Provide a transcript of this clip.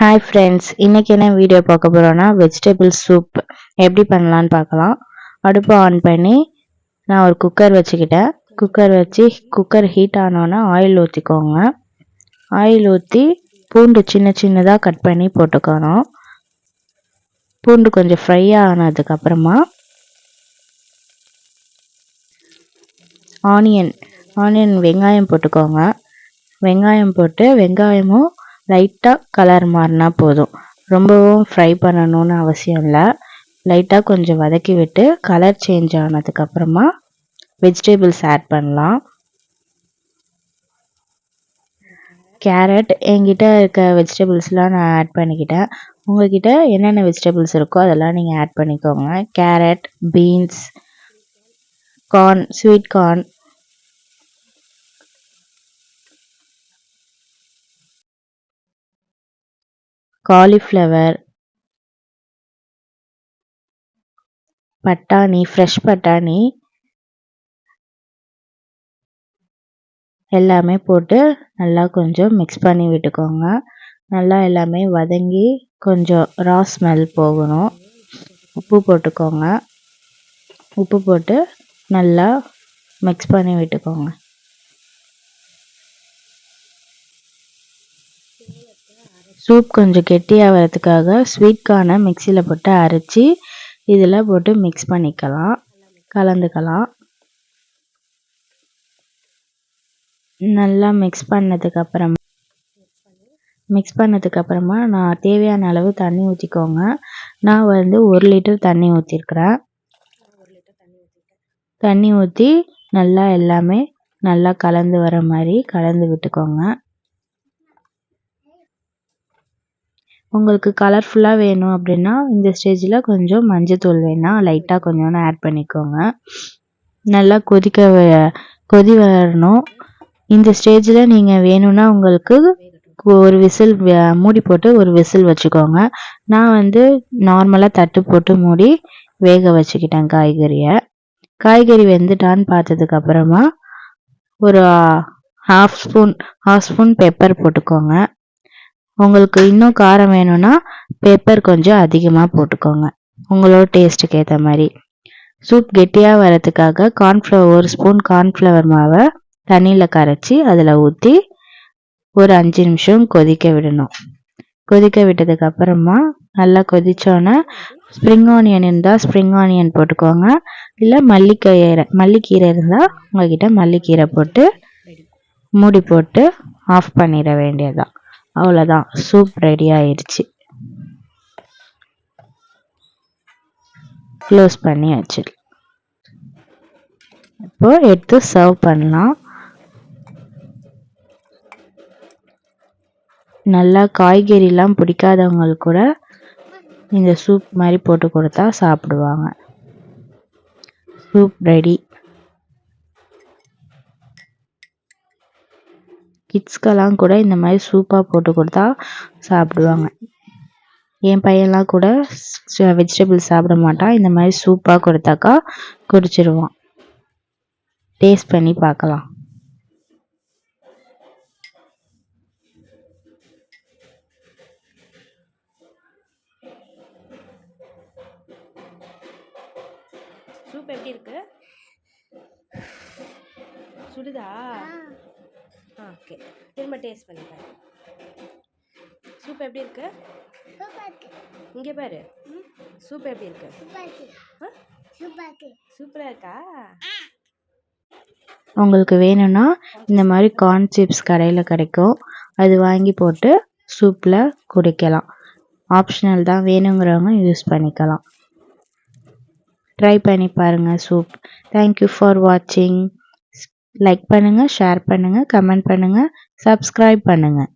Hi friends, இன்றைக்கி என்ன video பார்க்க போகிறோன்னா வெஜிடபிள் சூப் எப்படி பண்ணலான்னு பார்க்கலாம். அடுப்பை ஆன் பண்ணி நான் ஒரு குக்கர் வச்சுக்கிட்டேன். குக்கர் ஹீட் ஆனோன்னா ஆயில் ஊற்றிக்கோங்க. ஆயில் ஊற்றி பூண்டு சின்ன சின்னதாக கட் பண்ணி போட்டுக்கணும். பூண்டு கொஞ்சம் ஃப்ரை ஆனதுக்கப்புறமா ஆனியன் வெங்காயம் போட்டுக்கோங்க. வெங்காயம் போட்டு வெங்காயமும் லைட்டாக கலர் மாறினா போதும். ரொம்பவும் ஃப்ரை பண்ணணும்னு அவசியம் இல்லை. லைட்டாக கொஞ்சம் வதக்கி விட்டு கலர் சேஞ்ச் ஆனதுக்கப்புறமா வெஜிடபிள்ஸ் ஆட் பண்ணலாம். கேரட் என்கிட்ட இருக்க வெஜிடபிள்ஸ்லாம் நான் ஆட் பண்ணிக்கிட்டேன். உங்கள்கிட்ட என்னென்ன வெஜிடபிள்ஸ் இருக்கோ அதெல்லாம் நீங்கள் ஆட் பண்ணிக்கோங்க. Carrot, beans, corn, sweet corn, cauliflower, பட்டாணி, ஃப்ரெஷ் பட்டாணி எல்லாமே போட்டு நல்லா கொஞ்சம் மிக்ஸ் பண்ணி விட்டுக்கோங்க. நல்லா எல்லாமே வதங்கி கொஞ்சம் ரா ஸ்மெல் போகணும். உப்பு போட்டுக்கோங்க. உப்பு போட்டு நல்லா மிக்ஸ் பண்ணி விட்டுக்கோங்க. சூப் கொஞ்சம் கெட்டியாக வரதுக்காக ஸ்வீட் கார்னை மிக்சியில் போட்டு அரைச்சி இதில் போட்டு மிக்ஸ் பண்ணிக்கலாம், கலந்துக்கலாம். நல்லா மிக்ஸ் பண்ணதுக்கப்புறமா நான் தேவையான அளவு தண்ணி ஊற்றிக்கோங்க. நான் 1 லிட்டர் தண்ணி ஊற்றிருக்கிறேன். தண்ணி ஊற்றி நல்லா எல்லாமே நல்லா கலந்து வர மாதிரி கலந்து விட்டுக்கோங்க. உங்களுக்கு கலர்ஃபுல்லாக வேணும் அப்படின்னா இந்த ஸ்டேஜில் கொஞ்சம் மஞ்சத்தூள் வேணால் லைட்டாக கொஞ்சோண்டு ஆட் பண்ணிக்கோங்க. நல்லா கொதி வரணும். இந்த ஸ்டேஜில் நீங்கள் வேணும்னா உங்களுக்கு ஒரு விசில் மூடி போட்டு ஒரு விசில் வச்சுக்கோங்க. நான் நார்மலாக தட்டு போட்டு மூடி வேக வச்சுக்கிட்டேன் காய்கறி வெந்துட்டான்னு பார்த்ததுக்கப்புறமா ஒரு ஹாஃப் ஸ்பூன் பெப்பர் போட்டுக்கோங்க. உங்களுக்கு இன்னும் காரம் வேணும்னா பெப்பர் கொஞ்சம் அதிகமாக போட்டுக்கோங்க, உங்களோட டேஸ்ட்டுக்கு ஏற்ற மாதிரி. சூப் கெட்டியாக வரதுக்காக 1 ஸ்பூன் கார்ன்ஃப்ளவர் மாவை தண்ணியில் கரைச்சி அதில் ஊற்றி ஒரு 5 நிமிஷம் கொதிக்க விடணும். கொதிக்க விட்டதுக்கப்புறமா நல்லா கொதித்தோன்னே ஸ்ப்ரிங் ஆனியன் இருந்தால் ஸ்ப்ரிங் ஆனியன் போட்டுக்கோங்க. இல்லை மல்லிக்கீரை இருந்தால் உங்கள்கிட்ட மல்லிக்கீரை போட்டு மூடி போட்டு ஆஃப் பண்ணிட வேண்டியதுதான். அவ்வளோதான், சூப் ரெடி ஆயிடுச்சு. க்ளோஸ் பண்ணி வச்சிடலாம். இப்போ எடுத்து சர்வ் பண்ணலாம். நல்லா காய்கறிலாம் பிடிக்காதவங்களுக்கு கூட இந்த சூப் மாதிரி போட்டு கொடுத்தா சாப்பிடுவாங்க. Soup ready. கிட்ஸ்க்கெல்லாம் கூட இந்த மாதிரி சூப்பாக போட்டு கொடுத்தா சாப்பிடுவாங்க. என் பையன்லாம் கூட வெஜிடபிள்ஸ் சாப்பிட மாட்டான். இந்த மாதிரி சூப்பாக கொடுத்தாக்கா குடிச்சிடுவான். டேஸ்ட் பண்ணி பார்க்கலாம். சூப் எப்படி இருக்கு? சுடுதா? ஓகே, திரும்ப டேஸ்ட் பண்ணி பாரு. சூப் எப்படி இருக்கு? இங்கே பாரு, சூப் எப்படி இருக்கு? சூப்பராக இருக்கா? உங்களுக்கு வேணும்னா இந்த மாதிரி கார்ன் சிப்ஸ் கடையில் கிடைக்கும், அது வாங்கி போட்டு சூப்பில் குடிக்கலாம். ஆப்ஷனல் தான், வேணுங்கிறவங்க யூஸ் பண்ணிக்கலாம். ட்ரை பண்ணி பாருங்கள் சூப். தேங்க்யூ ஃபார் வாட்சிங். லைக் பண்ணுங்கள், ஷேர் பண்ணுங்கள், கமெண்ட் பண்ணுங்கள், சப்ஸ்கிரைப் பண்ணுங்கள்.